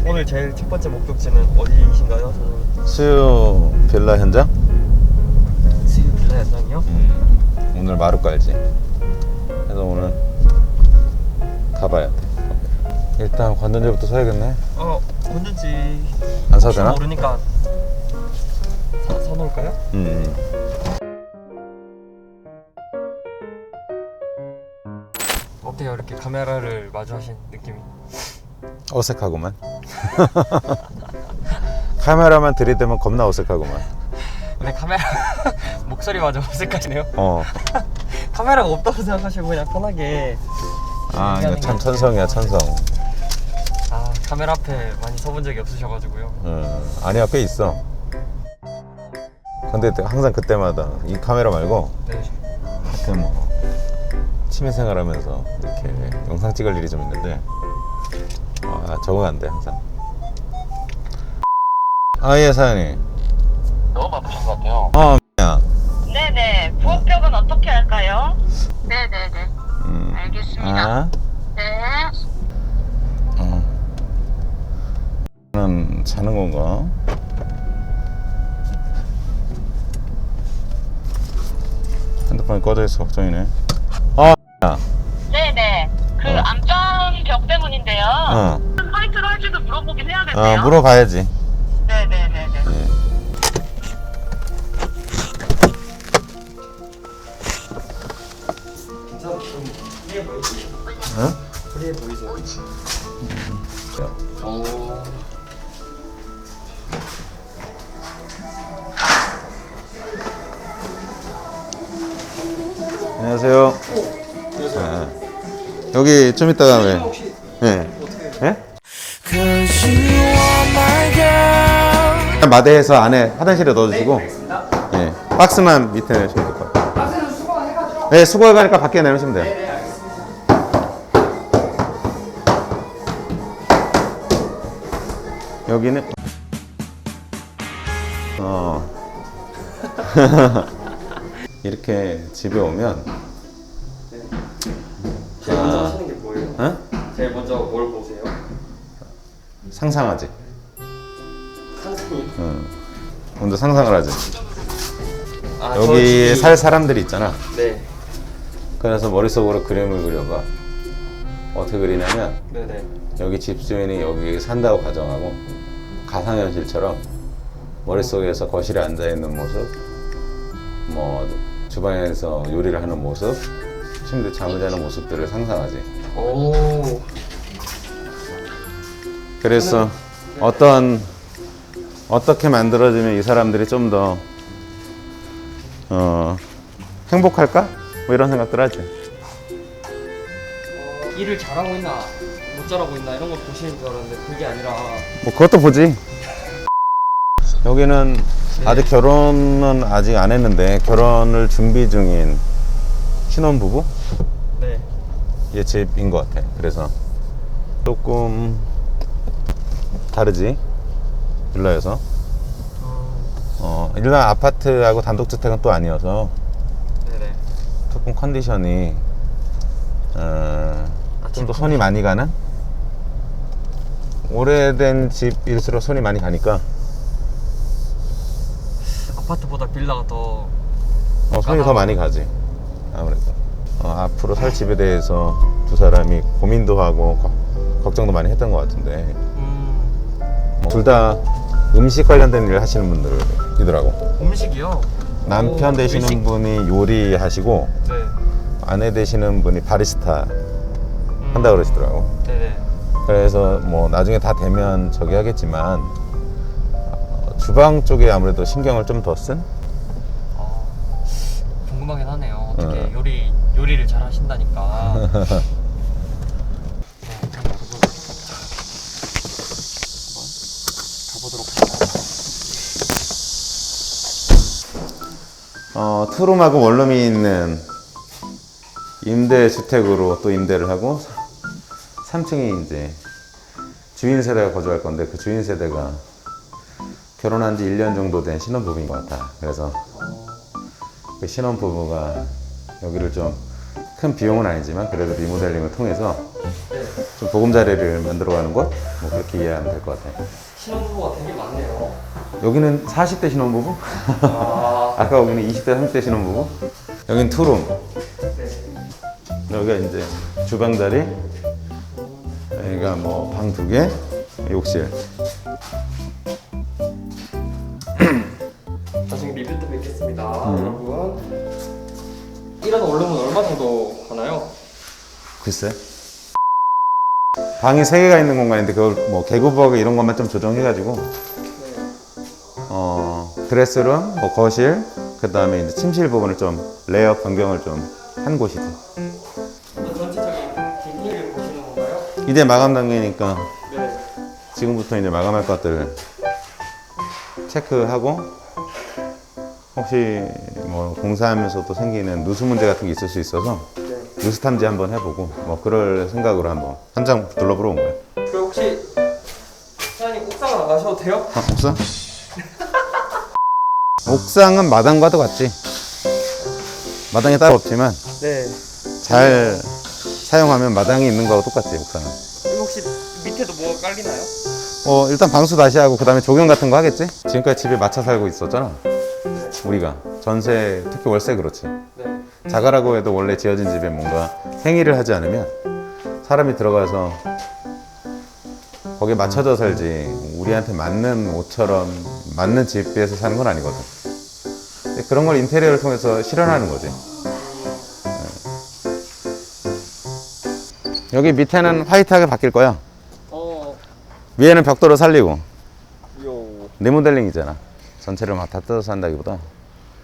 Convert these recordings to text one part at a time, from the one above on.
오늘 제일 첫 번째 목적지는 어디이신가요? 저는 수유 빌라 현장? 수유 빌라 현장이요? 오늘 마루 깔지. 그래서 오늘 가봐야 돼. 일단 건전지부터 사야겠네. 건전지 안 사도 되나? 모르니까 사놓을까요? 어때요? 이렇게 카메라를 마주하신 느낌이? 어색하구만. 카메라만 들이대면 겁나 어색하구만. 근데 카메라 목소리마저 어색하시네요. 카메라가 없다고 생각하시고 그냥 편하게. 아, 이거 참 천성이야, 천성. 카메라 앞에 많이 서본 적이 없으셔가지고요. 아니야, 꽤 있어. 근데 항상 그때마다 이 카메라 말고 네. 하여튼 뭐 취미생활 하면서 이렇게 영상 찍을 일이 좀 있는데 적응 안 돼, 항상. 예, 사장님. 너무 바쁘신 것 같아요. 야. 네네. 부업벽은 어떻게 할까요? 네네네. 알겠습니다. 네. 는 자는 건가? 핸드폰이 꺼져 있어 걱정이네. 야. 네네. 그 안방 벽 때문인데요. 화이트로 할지도 물어보긴 해야겠네요. 물어봐야지. 네네네네. 좀 프리해 보이세요? 응? 프리해 보이세요? 안녕하세요. 여기 좀 이따가 왜? 마대에서 안에 화장실에 넣어주시고, 박스만 밑에 내시면 될 것 같아요. 박스는 수거해가지고? 네, 수거해가니까 밖에 내놓으시면 돼요. 네, 알겠습니다. 여기는 이렇게 집에 오면 제일 먼저 하시는 게 뭐예요? 제일 먼저 뭘 보세요? 상상하지. 상상이. 먼저 상상을 하지. 여기에 살 사람들이 있잖아. 네. 그래서 머릿속으로 그림을 그려봐. 어떻게 그리냐면 네네. 여기 집주인이 여기 산다고 가정하고 가상현실처럼 머릿속에서 거실에 앉아있는 모습, 뭐 주방에서 요리를 하는 모습, 침대 잠을 자는 모습들을 상상하지. 오. 그래서 어떻게 만들어지면 이 사람들이 좀 더 행복할까? 뭐 이런 생각들 하지. 일을 잘하고 있나 못 잘하고 있나 이런 걸 보시는 줄 알았는데 그게 아니라. 뭐 그것도 보지. 여기는 아직 결혼은 아직 안 했는데 결혼을 준비 중인 신혼부부? 네. 얘 집인 것 같아. 그래서 조금 다르지, 빌라에서. 일반 아파트하고 단독주택은 또 아니어서 네네. 조금 컨디션이 좀 더 손이 많이 가는? 오래된 집일수록 손이 많이 가니까 아파트보다 빌라가 더 손이 더 많이 가지, 아무래도. 앞으로 살 집에 대해서 두 사람이 고민도 하고 걱정도 많이 했던 것 같은데, 둘 다 음식 관련된 일을 하시는 분들이더라고. 음식이요? 남편 되시는 음식? 분이 요리하시고 네. 아내 되시는 분이 바리스타 한다 그러시더라고. 네네. 그래서 뭐 나중에 다 되면 저기 하겠지만 주방 쪽에 아무래도 신경을 좀 더 쓴? 궁금하긴 하네요. 어떻게 요리를 잘 하신다니까. 가보도록 하겠습니다. 투룸하고 원룸이 있는 임대주택으로 또 임대를 하고 3층이 이제 주인 세대가 거주할 건데 그 주인 세대가 결혼한 지 1년 정도 된 신혼부부인 것 같아. 그래서 그 신혼부부가 여기를 좀 큰 비용은 아니지만 그래도 리모델링을 통해서 좀 보금자리를 만들어가는 곳? 뭐 그렇게 이해하면 될 것 같아요. 신혼부부가 되게 많네요. 여기는 40대 신혼부부? 아, 아까 여기는 20대, 30대 신혼부부? 여기는 투룸. 네. 여기가 이제 주방 자리. 여기가 뭐 방 2개, 욕실. 나중에 리뷰 때 뵙겠습니다. 여러분. 이런 원룸은 얼마 정도 하나요? 글쎄. 방이 3개가 있는 공간인데 그걸 뭐 개구부하고 이런 것만 좀 조정해가지고 네. 드레스룸, 뭐 거실, 그 다음에 이제 침실 부분을 좀 레이어 변경을 좀 한 곳이지. 또 전체적인 디테일을 보시는 건가요? 이제 마감 단계니까 네. 지금부터 이제 마감할 것들을 체크하고 혹시 뭐 공사하면서 또 생기는 누수 문제 같은 게 있을 수 있어서 네. 누수 탐지 한번 해보고 뭐 그럴 생각으로 한번 현장 둘러보러 온 거예요. 그 혹시 사장님 옥상은 안 가셔도 돼요? 옥상? 옥상은 마당과도 같지. 마당이 따로 없지만 네. 잘 사용하면 마당이 있는 거하고 똑같지 옥상은. 그럼 혹시 밑에도 뭐가 깔리나요? 일단 방수 다시 하고 그 다음에 조경 같은 거 하겠지? 지금까지 집에 맞춰 살고 있었잖아. 우리가 전세, 특히 월세 그렇지. 네. 자가라고 해도 원래 지어진 집에 뭔가 행위를 하지 않으면 사람이 들어가서 거기에 맞춰져 살지 우리한테 맞는 옷처럼 맞는 집에서 사는 건 아니거든. 근데 그런 걸 인테리어를 통해서 실현하는 거지. 여기 밑에는 화이트하게 바뀔 거야. 위에는 벽돌을 살리고 요. 리모델링이잖아. 전체를 막 다 뜯어서 한다기보다.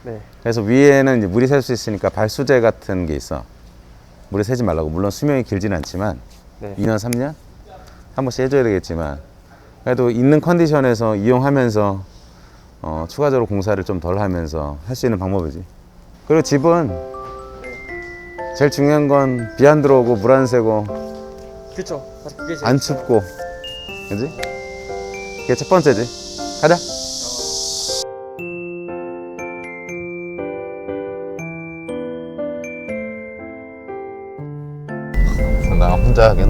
네. 그래서 위에는 이제 물이 셀 수 있으니까 발수제 같은 게 있어. 물이 새지 말라고. 물론 수명이 길진 않지만 네. 2년, 3년? 한 번씩 해줘야 되겠지만 그래도 있는 컨디션에서 이용하면서 추가적으로 공사를 좀 덜 하면서 할 수 있는 방법이지. 그리고 집은 제일 중요한 건 비 안 들어오고 물 안 새고 그쵸. 사실 그게 제일 안 춥고, 그지? 그게 첫 번째지. 가자. 나 혼자 하기엔